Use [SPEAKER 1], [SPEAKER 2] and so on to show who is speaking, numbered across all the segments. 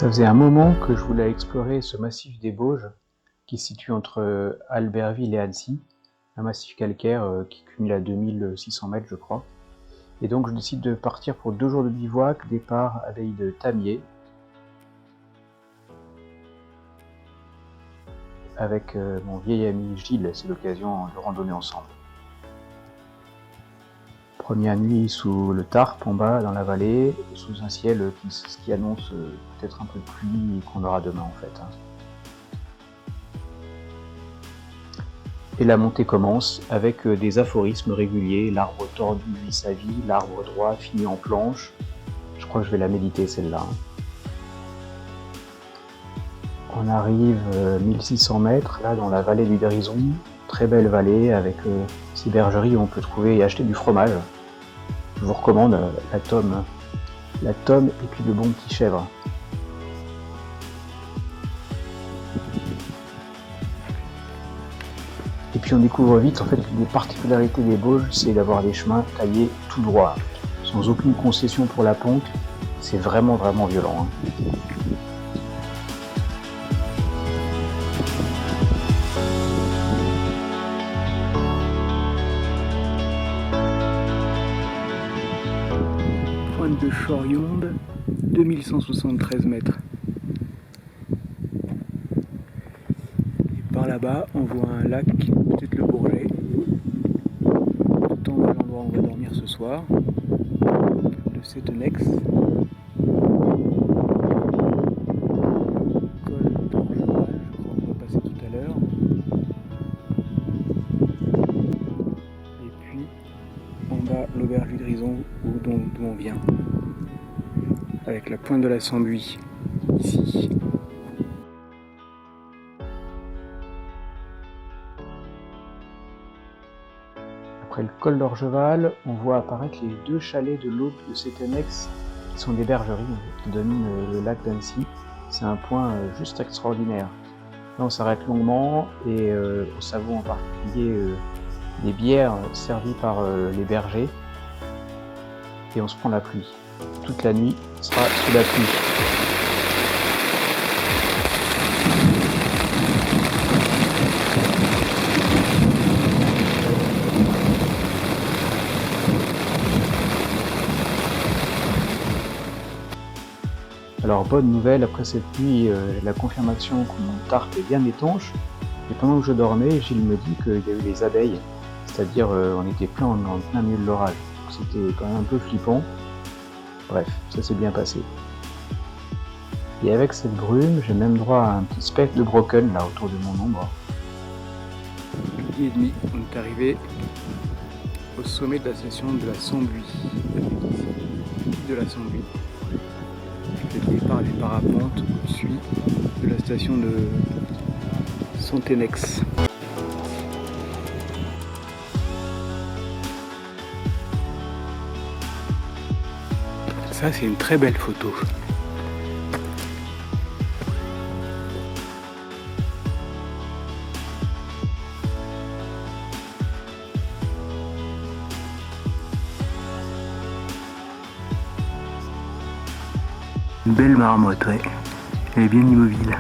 [SPEAKER 1] Ça faisait un moment que je voulais explorer ce massif des Bauges, qui se situe entre Albertville et Annecy, un massif calcaire qui cumule à 2600 mètres je crois. Et donc je décide de partir pour 2 jours de bivouac, départ abbaye de Tamier, avec mon vieil ami Gilles, c'est l'occasion de randonner ensemble. Première nuit sous le Tarp en bas dans la vallée, sous un ciel qui annonce peut-être un peu de pluie qu'on aura demain en fait. Et la montée commence avec des aphorismes réguliers, l'arbre tordu vit sa vie, l'arbre droit finit en planche. Je crois que je vais la méditer celle-là. On arrive 1600 mètres là dans la vallée du Grison, très belle vallée avec ces bergeries où on peut trouver et acheter du fromage. Je vous recommande la tome et puis le bon petit chèvre. Et puis on découvre vite en fait une des particularités des Bauges, c'est d'avoir des chemins taillés tout droit, sans aucune concession pour la pente. C'est vraiment violent. Pointe de Chorionde, 2173 mètres. Et par là-bas, on voit un lac, peut-être le Bourget. Tout en bas l'endroit où on va dormir ce soir, le Setenex. Col d'Orgeval, je crois qu'on va passer tout à l'heure. Et puis, en bas, l'auberge du Grison, d'où on vient. Avec la pointe de la Sambuie, ici. Après le col d'Orgeval, on voit apparaître les 2 chalets de l'Aube de Setenex, qui sont des bergeries qui dominent le lac d'Annecy. C'est un point juste extraordinaire. Là on s'arrête longuement et on savoure en particulier des bières servies par les bergers. Et on se prend la pluie. Toute la nuit sera sous la pluie. Alors bonne nouvelle, après cette pluie, j'ai la confirmation que mon tarp est bien étanche. Et pendant que je dormais, Gilles me dit qu'il y a eu des abeilles, c'est-à-dire on était en plein milieu de l'orage. C'était quand même un peu flippant. Bref, ça s'est bien passé. Et avec cette brume, j'ai même droit à un petit spectre de broken là autour de mon ombre. Midi et demi, on est arrivé au sommet de la station de la Sambuie. De la Sambuie. Avec par les parapentes au-dessus de la station de Setenex. Ça, c'est une très belle photo. Une belle marmotte, ouais. Elle est bien immobile.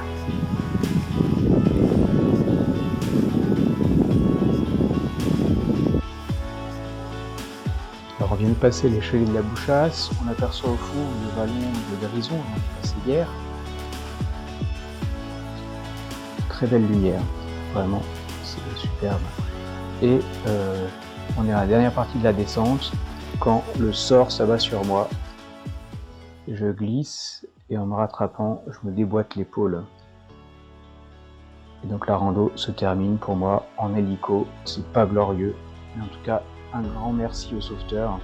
[SPEAKER 1] Alors on vient de passer les chalets de la Bouchasse, on aperçoit au fond le vallon de Grison, on est passé hier. Très belle lumière, vraiment, c'est superbe. Et on est à la dernière partie de la descente, quand le sort s'abat sur moi. Je glisse et en me rattrapant, je me déboîte l'épaule. Et donc la rando se termine pour moi en hélico. C'est pas glorieux, mais en tout cas un grand merci aux sauveteurs.